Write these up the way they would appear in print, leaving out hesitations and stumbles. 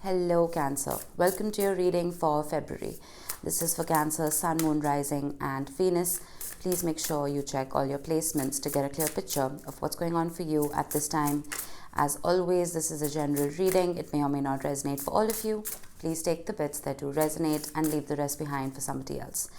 Hello Cancer, welcome to your reading for February. This is for Cancer, Sun, Moon, Rising and Venus. Please make sure you check all your placements to get a clear picture of what's going on for you at this time. As always, this is a general reading. It may or may not resonate for all of you. Please take the bits that do resonate and leave the rest behind for somebody else.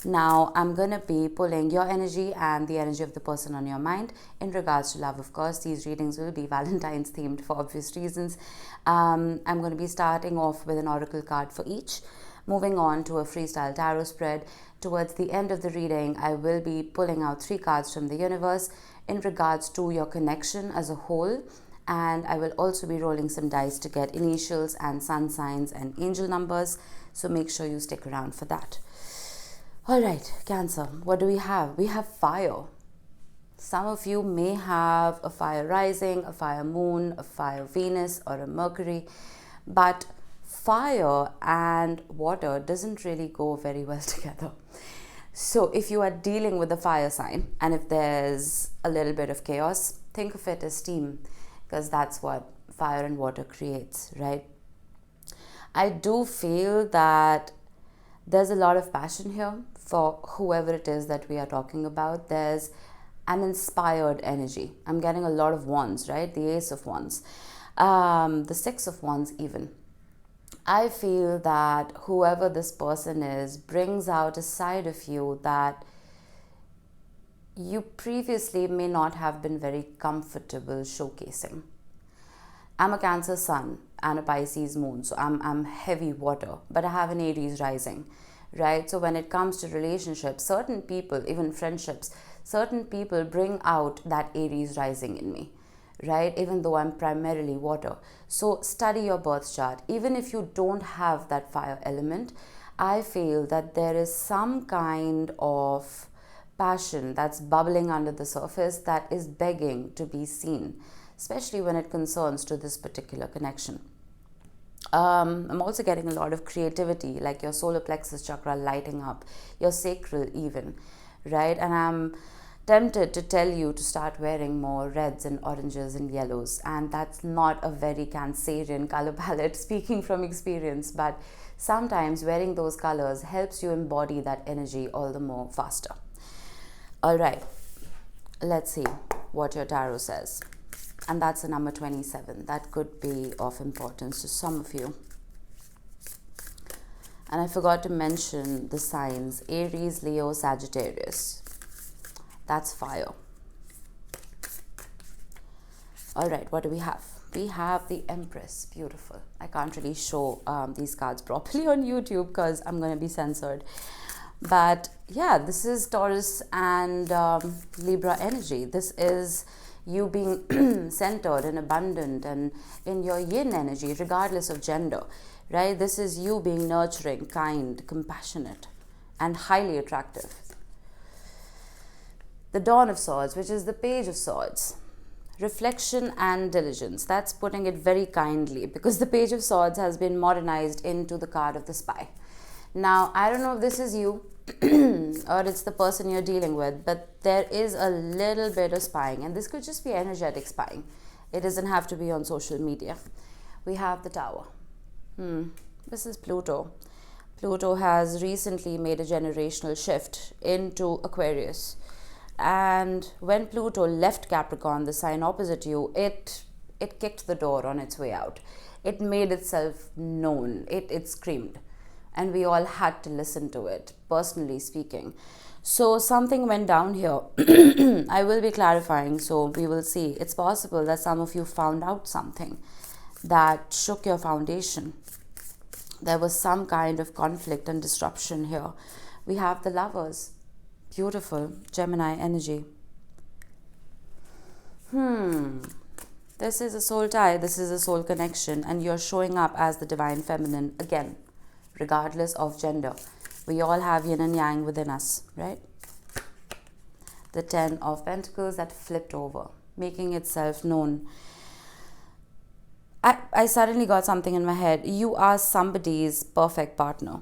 Now, I'm going to be pulling your energy and the energy of the person on your mind in regards to love, of course. These readings will be Valentine's themed for obvious reasons. I'm going to be starting off with an oracle card for each, moving on to a freestyle tarot spread. Towards the end of the reading, I will be pulling out 3 cards from the universe in regards to your connection as a whole. And I will also be rolling some dice to get initials and sun signs and angel numbers. So make sure you stick around for that. All right, Cancer, what do we have? We have fire. Some of you may have a fire rising, a fire moon, a fire Venus, or a Mercury. But fire and water doesn't really go very well together. So if you are dealing with a fire sign and if there's a little bit of chaos, think of it as steam, because that's what fire and water creates, right? I do feel that there's a lot of passion here for whoever it is that we are talking about. There's an inspired energy. I'm getting a lot of wands, right? The Ace of Wands, the Six of Wands even. I feel that whoever this person is brings out a side of you that you previously may not have been very comfortable showcasing. I'm a Cancer Sun and a Pisces Moon, so I'm heavy water, but I have an Aries rising, right? So when it comes to relationships, certain people, even friendships, certain people bring out that Aries rising in me, right? Even though I'm primarily water. So study your birth chart. Even if you don't have that fire element, I feel that there is some kind of passion that's bubbling under the surface that is begging to be seen, especially when it concerns to this particular connection. I'm also getting a lot of creativity, like your solar plexus chakra lighting up, your sacral even, right? And I'm tempted to tell you to start wearing more reds and oranges and yellows. And that's not a very Cancerian color palette, speaking from experience, but sometimes wearing those colors helps you embody that energy all the more faster. All right, let's see what your tarot says. And that's the number 27. That could be of importance to some of you. And I forgot to mention the signs: Aries, Leo, Sagittarius. That's fire. All right, what do we have? We have the Empress. Beautiful. I can't really show these cards properly on YouTube because I'm going to be censored. But yeah, this is Taurus and Libra energy. This is you being centered and abundant and in your yin energy, regardless of gender, right? This is you being nurturing, kind, compassionate, and highly attractive. The Dawn of Swords, which is the Page of Swords. Reflection and diligence. That's putting it very kindly, because the Page of Swords has been modernized into the card of the Spy. Now, I don't know if this is you or it's the person you're dealing with, but there is a little bit of spying, and this could just be energetic spying. It doesn't have to be on social media. We have the Tower. This is Pluto. Pluto has recently made a generational shift into Aquarius. And when Pluto left Capricorn, the sign opposite you, it kicked the door on its way out. It made itself known. It screamed. And we all had to listen to it, personally speaking. So something went down here. I will be clarifying, so we will see. It's possible that some of you found out something that shook your foundation. There was some kind of conflict and disruption here. We have the Lovers. Beautiful Gemini energy. This is a soul tie. This is a soul connection. And you're showing up as the divine feminine again, regardless of gender. We all have yin and yang within us, right? The 10 of Pentacles that flipped over, making itself known. I suddenly got something in my head. You are somebody's perfect partner.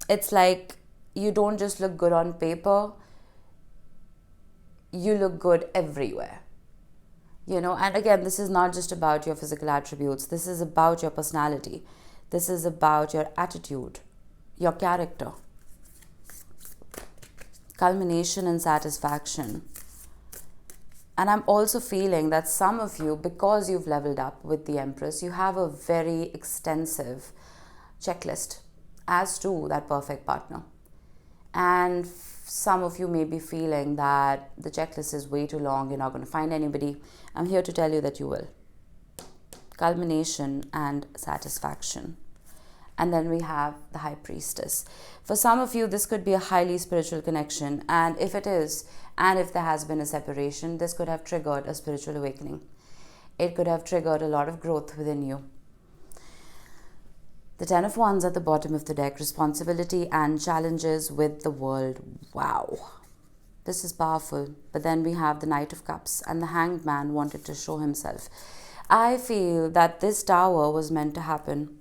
It's like you don't just look good on paper, you look good everywhere. And again, this is not just about your physical attributes. This is about your personality. This is about your attitude, your character. Culmination and satisfaction. And I'm also feeling that some of you, because you've leveled up with the Empress, you have a very extensive checklist as to that perfect partner. And some of you may be feeling that the checklist is way too long, you're not going to find anybody. I'm here to tell you that you will. Culmination and satisfaction. And then we have the High Priestess. For some of you, this could be a highly spiritual connection. And if it is, and if there has been a separation, this could have triggered a spiritual awakening. It could have triggered a lot of growth within you. The Ten of Wands at the bottom of the deck. Responsibility and challenges with the world. Wow. This is powerful. But then we have the Knight of Cups. And the Hanged Man wanted to show himself. I feel that this Tower was meant to happen.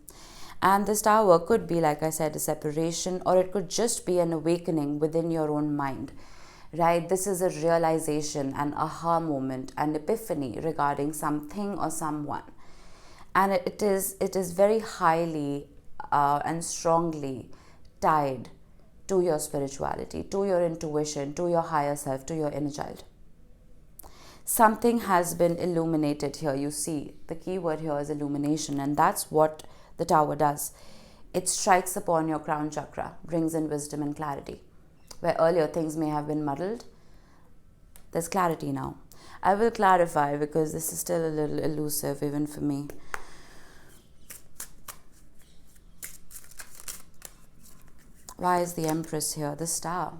And this Tower could be, like I said, a separation, or it could just be an awakening within your own mind, right? This is a realization, an aha moment, an epiphany regarding something or someone. And it is very highly and strongly tied to your spirituality, to your intuition, to your higher self, to your inner child. Something has been illuminated here. You see, the key word here is illumination, and that's what the Tower does. It strikes upon your crown chakra, brings in wisdom and clarity. Where earlier things may have been muddled, there's clarity now. I will clarify because this is still a little elusive even for me. Why is the Empress here? The Star.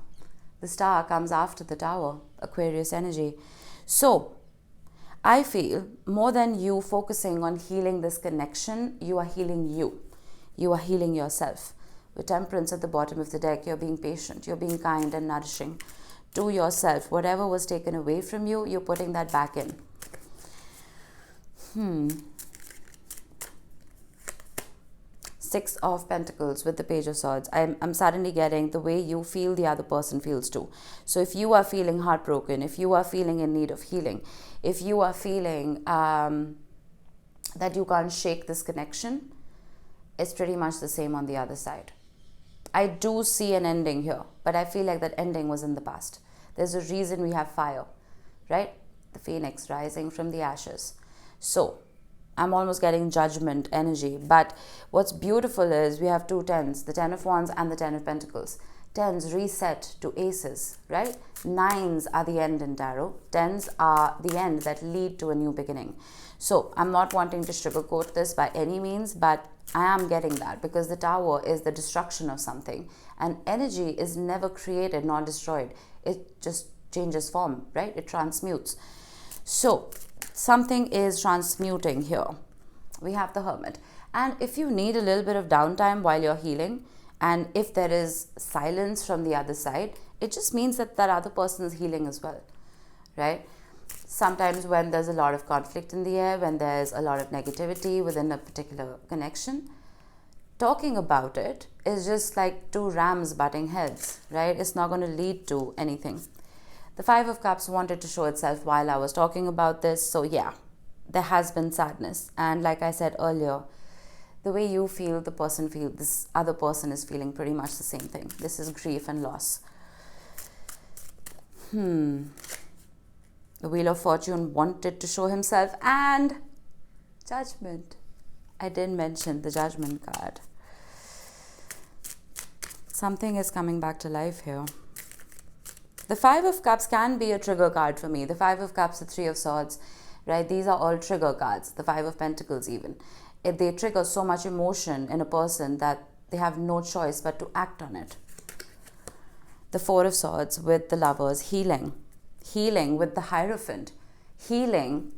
The Star comes after the Tower, Aquarius energy. So, I feel more than you focusing on healing this connection, you are healing you. You are healing yourself. With Temperance at the bottom of the deck, you're being patient. You're being kind and nourishing to yourself. Whatever was taken away from you, you're putting that back in. Six of Pentacles with the Page of Swords. I'm suddenly getting the way you feel, the other person feels too. So if you are feeling heartbroken, if you are feeling in need of healing, if you are feeling that you can't shake this connection, it's pretty much the same on the other side. I do see an ending here, but I feel like that ending was in the past. There's a reason we have fire, right? The Phoenix rising from the ashes. So I'm almost getting Judgment energy. But what's beautiful is we have two tens, the Ten of Wands and the Ten of Pentacles. Tens reset to aces, right? Nines are the end in tarot. Tens are the end that lead to a new beginning. So I'm not wanting to sugarcoat this by any means, but I am getting that because the Tower is the destruction of something. And energy is never created nor destroyed. It just changes form, right? It transmutes. So something is transmuting here. We have the Hermit. And if you need a little bit of downtime while you're healing, and if there is silence from the other side, it just means that that other person is healing as well, right? Sometimes when there's a lot of conflict in the air, when there's a lot of negativity within a particular connection, talking about it is just like two rams butting heads, right? It's not going to lead to anything. The Five of Cups wanted to show itself while I was talking about this. So yeah, there has been sadness. And like I said earlier, the way you feel, the person feels, this other person is feeling pretty much the same thing. This is grief and loss. The Wheel of Fortune wanted to show himself, and Judgment. I didn't mention the Judgment card. Something is coming back to life here. The Five of Cups can be a trigger card for me. The Five of Cups, the Three of Swords, right? These are all trigger cards. The Five of Pentacles even. If they trigger so much emotion in a person that they have no choice but to act on it. The Four of Swords with the Lovers, healing. Healing with the Hierophant. Healing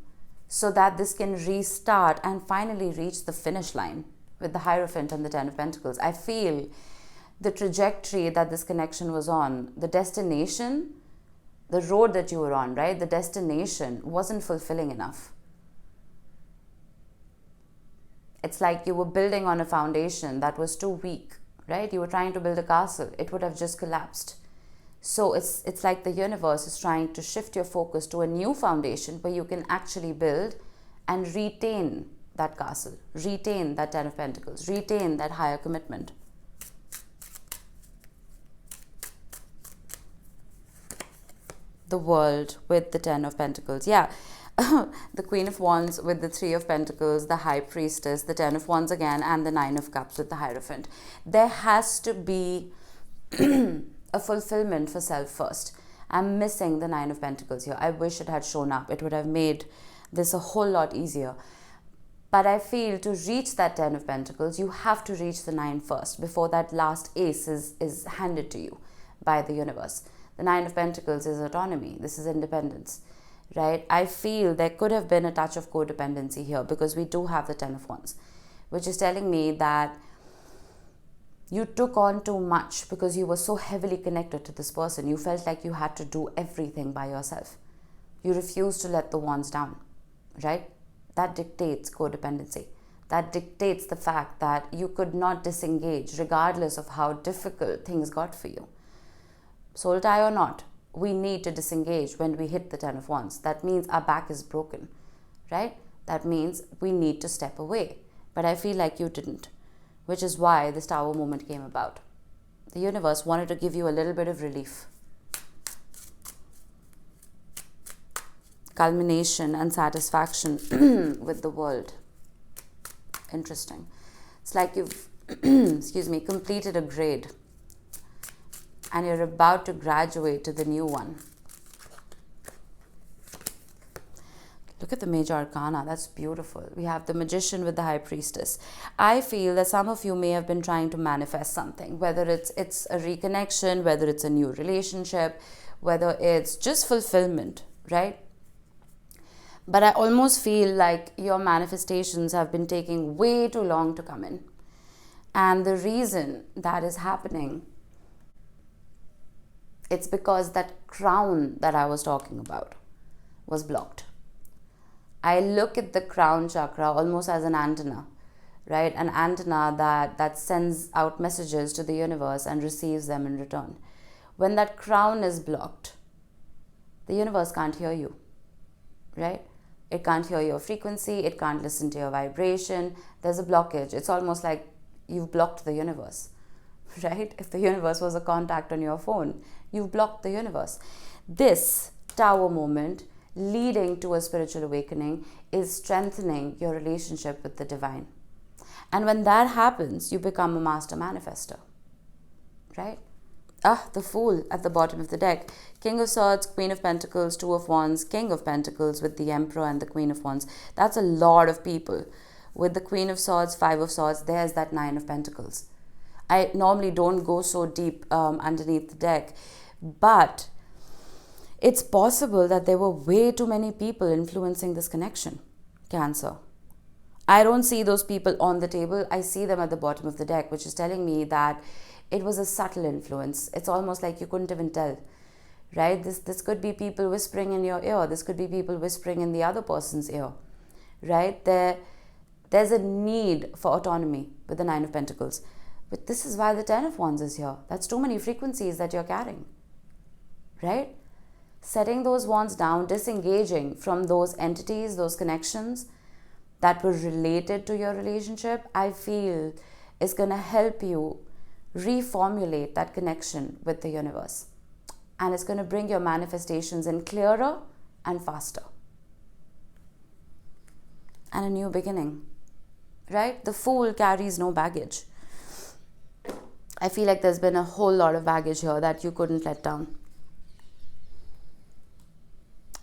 so that this can restart and finally reach the finish line with the Hierophant and the Ten of Pentacles. I feel the trajectory that this connection was on, the destination, the road that you were on, right? The destination wasn't fulfilling enough. It's like you were building on a foundation that was too weak, right? You were trying to build a castle. It would have just collapsed. So it's like the universe is trying to shift your focus to a new foundation where you can actually build and retain that castle, retain that Ten of Pentacles, retain that higher commitment. The World with the Ten of Pentacles. Yeah, the Queen of Wands with the Three of Pentacles, the High Priestess, the Ten of Wands again, and the Nine of Cups with the Hierophant. There has to be a fulfillment for self first. I'm missing the Nine of Pentacles here. I wish it had shown up. It would have made this a whole lot easier. But I feel to reach that Ten of Pentacles, you have to reach the Nine first before that last ace is handed to you by the universe. The Nine of Pentacles is autonomy. This is independence, right? I feel there could have been a touch of codependency here because we do have the Ten of Wands, which is telling me that you took on too much because you were so heavily connected to this person. You felt like you had to do everything by yourself. You refused to let the wands down, right? That dictates codependency. That dictates the fact that you could not disengage regardless of how difficult things got for you. Soul tie or not, we need to disengage when we hit the Ten of Wands. That means our back is broken, right? That means we need to step away. But I feel like you didn't, which is why this Tower moment came about. The universe wanted to give you a little bit of relief. Culmination and satisfaction with the World. Interesting. It's like you've, excuse me, completed a grade and you're about to graduate to the new one. Look at the Major Arcana. That's beautiful. We have the Magician with the High Priestess. I feel that some of you may have been trying to manifest something, whether it's a reconnection, whether it's a new relationship, whether it's just fulfillment, right? But I almost feel like your manifestations have been taking way too long to come in. And the reason that is happening, it's because that crown that I was talking about was blocked. I look at the crown chakra almost as an antenna, right? An antenna that sends out messages to the universe and receives them in return. When that crown is blocked, the universe can't hear you, right? It can't hear your frequency. It can't listen to your vibration. There's a blockage. It's almost like you've blocked the universe, right? If the universe was a contact on your phone, you've blocked the universe. This Tower moment leading to a spiritual awakening is strengthening your relationship with the divine. And when that happens, you become a master manifester, right? The Fool at the bottom of the deck. King of Swords, Queen of Pentacles, Two of Wands, King of Pentacles with the Emperor and the Queen of Wands. That's a lot of people. With the Queen of Swords, Five of Swords, there's that Nine of Pentacles. I normally don't go so deep underneath the deck, but it's possible that there were way too many people influencing this connection, Cancer. I don't see those people on the table. I see them at the bottom of the deck, which is telling me that it was a subtle influence. It's almost like you couldn't even tell, right? This could be people whispering in your ear. This could be people whispering in the other person's ear, right? There's a need for autonomy with the Nine of Pentacles. But this is why the Ten of Wands is here. That's too many frequencies that you're carrying, right? Setting those wands down, disengaging from those entities, those connections that were related to your relationship, I feel is going to help you reformulate that connection with the universe. And it's going to bring your manifestations in clearer and faster. And a new beginning, right? The Fool carries no baggage. I feel like there's been a whole lot of baggage here that you couldn't let down.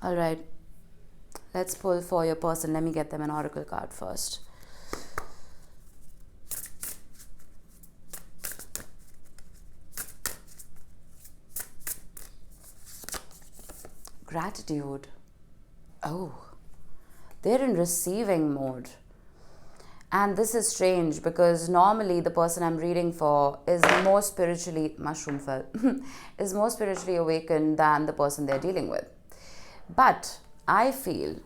All right, let's pull for your person. Let me get them an oracle card first. Gratitude. Oh, they're in receiving mode. And this is strange because normally the person I'm reading for is more spiritually, mushroom fell, is more spiritually awakened than the person they're dealing with. But I feel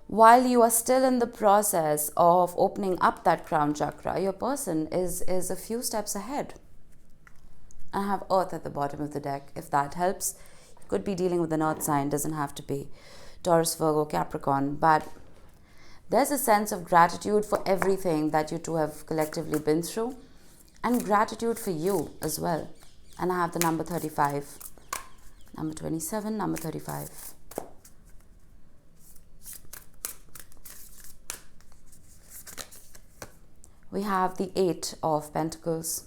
while you are still in the process of opening up that crown chakra, your person is a few steps ahead. And I have Earth at the bottom of the deck, if that helps. You could be dealing with an Earth sign, doesn't have to be Taurus, Virgo, Capricorn, but there's a sense of gratitude for everything that you two have collectively been through, and gratitude for you as well. And I have the number 35, number 27, number 35. We have the 8 of Pentacles,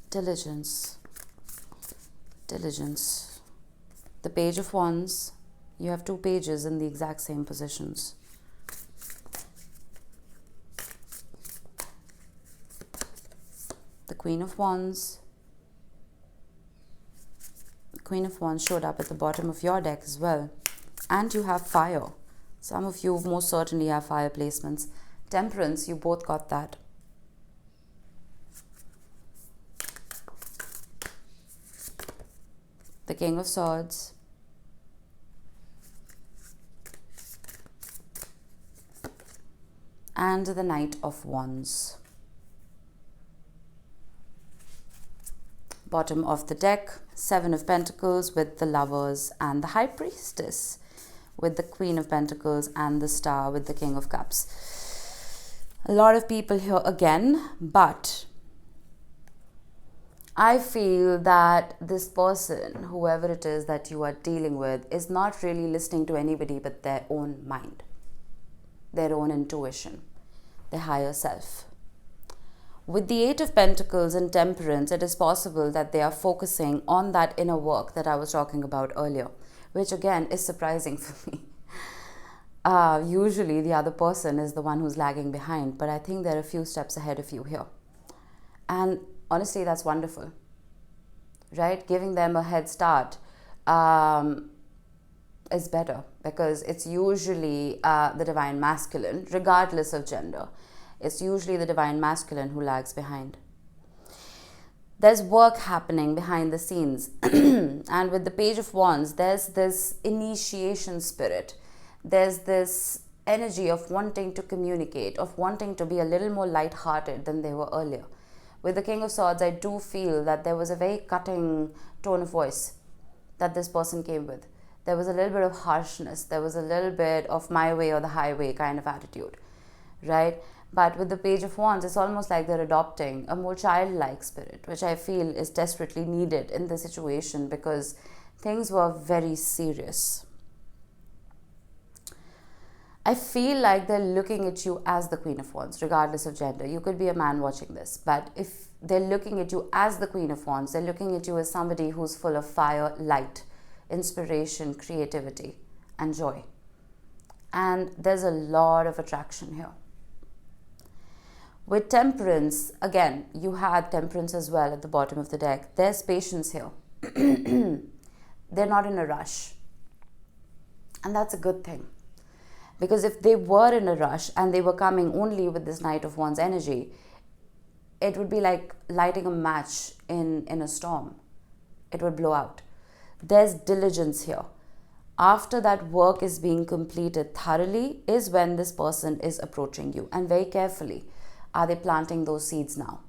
diligence, diligence. The Page of Wands, you have 2 pages in the exact same positions. The Queen of Wands. The Queen of Wands showed up at the bottom of your deck as well. And you have fire. Some of you most certainly have fire placements. Temperance, you both got that. The King of Swords. And the Knight of Wands. Bottom of the deck, 7 of Pentacles with the Lovers and the High Priestess, with the Queen of Pentacles and the Star with the King of Cups. A lot of people here again, but I feel that this person, whoever it is that you are dealing with, is not really listening to anybody but their own mind, their own intuition, their higher self. With the 8 of Pentacles and Temperance, it is possible that they are focusing on that inner work that I was talking about earlier, which again is surprising for me. Usually the other person is the one who's lagging behind, but I think they're a few steps ahead of you here. And honestly, that's wonderful, right? Giving them a head start is better, because it's usually the Divine Masculine, regardless of gender. It's usually the Divine Masculine who lags behind. There's work happening behind the scenes. And with the Page of Wands, there's this initiation spirit. There's this energy of wanting to communicate, of wanting to be a little more light-hearted than they were earlier. With the King of Swords, I do feel that there was a very cutting tone of voice that this person came with. There was a little bit of harshness. There was a little bit of my way or the highway kind of attitude, right? But with the Page of Wands, it's almost like they're adopting a more childlike spirit, which I feel is desperately needed in this situation because things were very serious. I feel like they're looking at you as the Queen of Wands, regardless of gender. You could be a man watching this, but if they're looking at you as the Queen of Wands, they're looking at you as somebody who's full of fire, light, inspiration, creativity, and joy. And there's a lot of attraction here. With Temperance, again, you had Temperance as well at the bottom of the deck. There's patience here. They're not in a rush. And that's a good thing. Because if they were in a rush and they were coming only with this Knight of Wands energy, it would be like lighting a match in a storm. It would blow out. There's diligence here. After that work is being completed thoroughly is when this person is approaching you. And very carefully, are they planting those seeds now?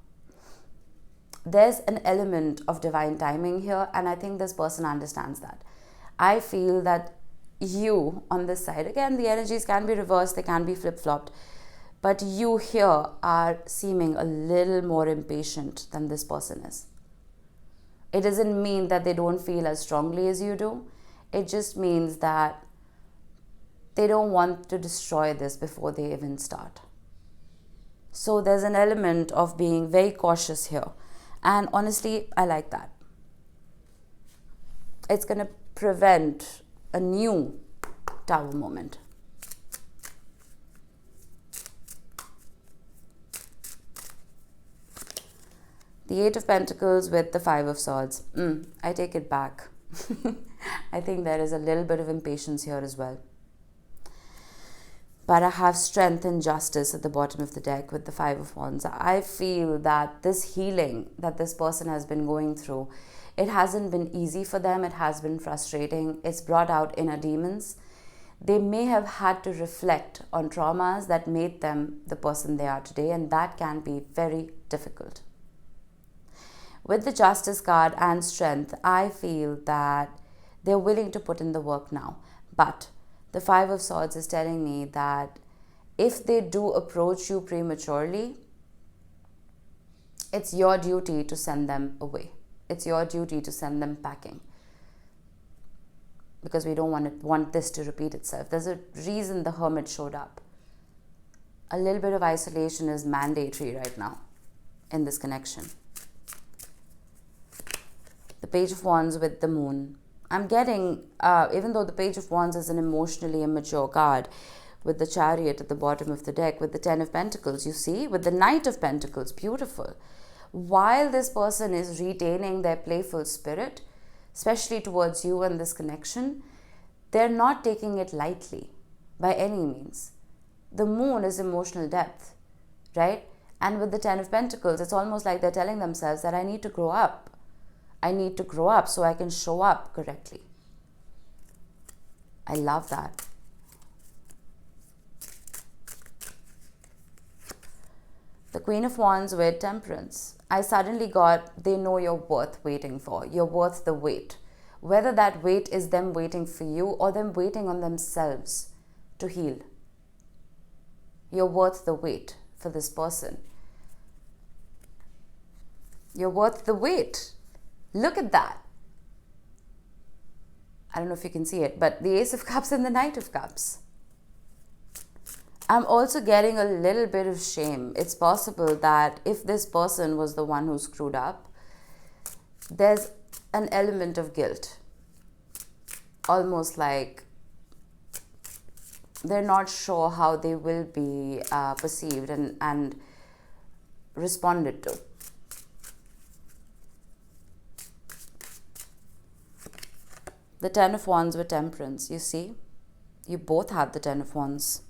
There's an element of divine timing here, and I think this person understands that. I feel that you on this side, again, the energies can be reversed, they can be flip-flopped, but you here are seeming a little more impatient than this person is. It doesn't mean that they don't feel as strongly as you do. It just means that they don't want to destroy this before they even start. So there's an element of being very cautious here. And honestly, I like that. It's going to prevent a new Tower moment. The 8 of Pentacles with the 5 of Swords. I take it back. I think there is a little bit of impatience here as well. But I have Strength and Justice at the bottom of the deck with the 5 of Wands. I feel that this healing that this person has been going through, it hasn't been easy for them. It has been frustrating. It's brought out inner demons. They may have had to reflect on traumas that made them the person they are today, and that can be very difficult. With the Justice card and Strength, I feel that they're willing to put in the work now. But the Five of Swords is telling me that if they do approach you prematurely, it's your duty to send them away. It's your duty to send them packing. Because we don't want this to repeat itself. There's a reason the Hermit showed up. A little bit of isolation is mandatory right now in this connection. The Page of Wands with the Moon. I'm getting, even though the Page of Wands is an emotionally immature card, with the Chariot at the bottom of the deck, with the Ten of Pentacles, you see, with the Knight of Pentacles, beautiful. While this person is retaining their playful spirit, especially towards you and this connection, they're not taking it lightly by any means. The Moon is emotional depth, right? And with the Ten of Pentacles, it's almost like they're telling themselves that I need to grow up. I need to grow up so I can show up correctly. I love that. The Queen of Wands with Temperance. I suddenly got, they know you're worth waiting for. You're worth the wait. Whether that wait is them waiting for you or them waiting on themselves to heal. You're worth the wait for this person. You're worth the wait. Look at that. I don't know if you can see it, but the Ace of Cups and the Knight of Cups. I'm also getting a little bit of shame. It's possible that if this person was the one who screwed up, there's an element of guilt. Almost like they're not sure how they will be perceived and responded to. The Ten of Wands with Temperance, you see? You both had the Ten of Wands.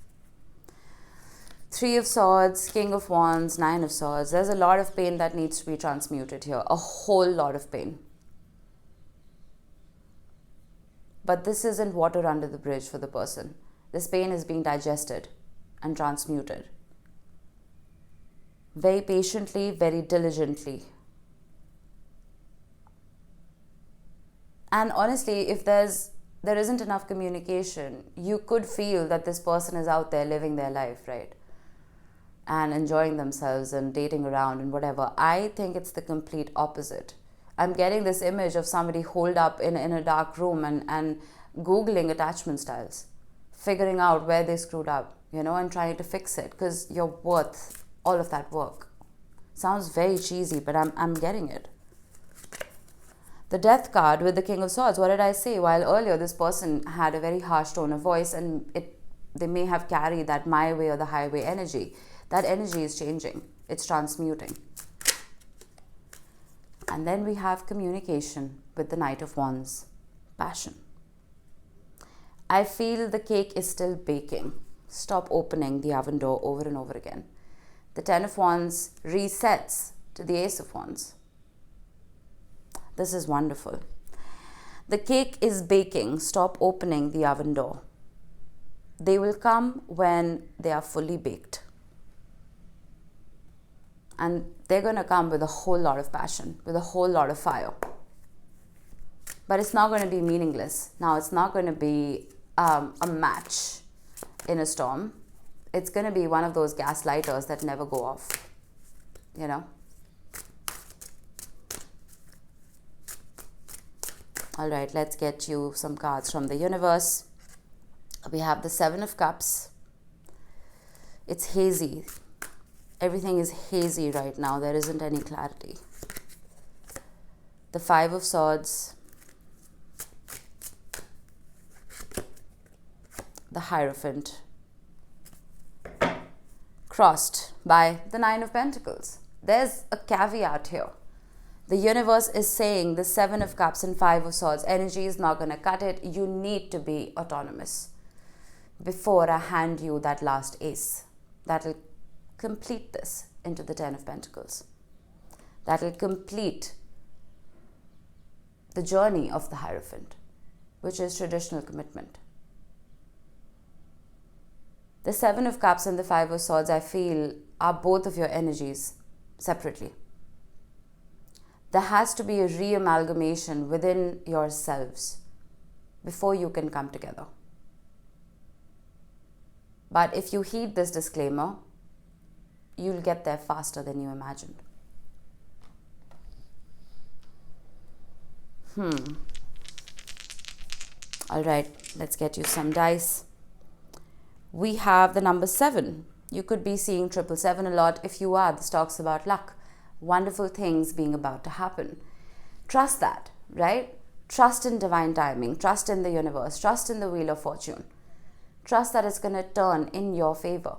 Three of Swords, King of Wands, Nine of Swords. There's a lot of pain that needs to be transmuted here. A whole lot of pain. But this isn't water under the bridge for the person. This pain is being digested and transmuted. Very patiently, very diligently. And honestly, if there isn't enough communication, you could feel that this person is out there living their life, right? And enjoying themselves and dating around and whatever. I think it's the complete opposite. I'm getting this image of somebody holed up in a dark room and Googling attachment styles, figuring out where they screwed up, and trying to fix it because you're worth all of that work. Sounds very cheesy, but I'm getting it. The Death card with the King of Swords. What did I say? While earlier this person had a very harsh tone of voice and they may have carried that my way or the highway energy. That energy is changing. It's transmuting. And then we have communication with the Knight of Wands. Passion. I feel the cake is still baking. Stop opening the oven door over and over again. The Ten of Wands resets to the Ace of Wands. This is wonderful. The cake is baking. Stop opening the oven door. They will come when they are fully baked. And they're going to come with a whole lot of passion, with a whole lot of fire. But it's not going to be meaningless. Now, it's not going to be a match in a storm. It's going to be one of those gaslighters that never go off, All right, let's get you some cards from the universe. We have the Seven of Cups. It's hazy. Everything is hazy right now. There isn't any clarity. The Five of Swords. The Hierophant. Crossed by the Nine of Pentacles. There's a caveat here. The universe is saying the Seven of Cups and Five of Swords energy is not going to cut it. You need to be autonomous before I hand you that last ace. That will complete this into the Ten of Pentacles. That will complete the journey of the Hierophant, which is traditional commitment. The Seven of Cups and the Five of Swords, I feel, are both of your energies separately. There has to be a re-amalgamation within yourselves before you can come together. But if you heed this disclaimer, you'll get there faster than you imagined. All right, let's get you some dice. We have the number 7. You could be seeing 777 a lot. If you are, this talks about luck. Wonderful things being about to happen. Trust that, right? Trust in divine timing. Trust in the universe. Trust in the wheel of fortune. Trust that it's going to turn in your favor.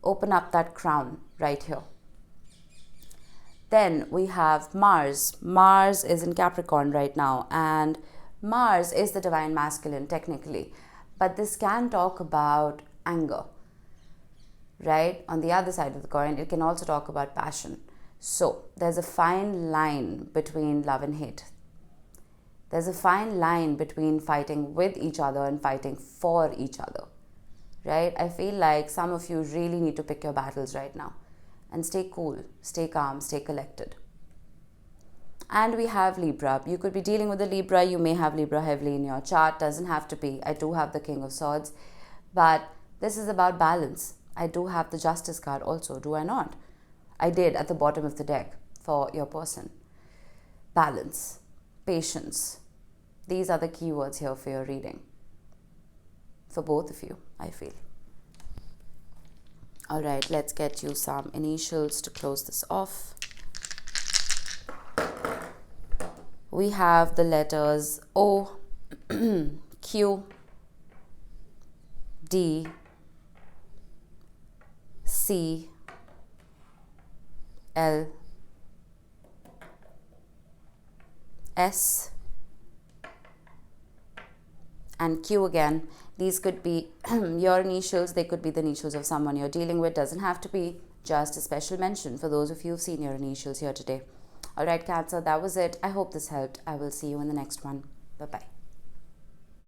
Open up that crown right here. Then we have Mars. Mars is in Capricorn right now, and Mars is the divine masculine technically. But this can talk about anger, right? On the other side of the coin, it can also talk about passion. So there's a fine line between love and hate. There's a fine line between fighting with each other and fighting for each other, right? I feel like some of you really need to pick your battles right now and stay cool, stay calm, stay collected. And we have Libra. You could be dealing with a Libra. You may have Libra heavily in your chart. Doesn't have to be. I do have the King of Swords. But this is about balance. I do have the Justice card also, do I not? I did at the bottom of the deck for your person. Balance, patience. These are the keywords here for your reading. For both of you, I feel. All right, let's get you some initials to close this off. We have the letters O, Q, D, C, L, S, and Q again. These could be your initials. They could be the initials of someone you're dealing with. Doesn't have to be. Just a special mention for those of you who've seen your initials here today. All right, Cancer, that was it. I hope this helped. I will see you in the next one. Bye-bye.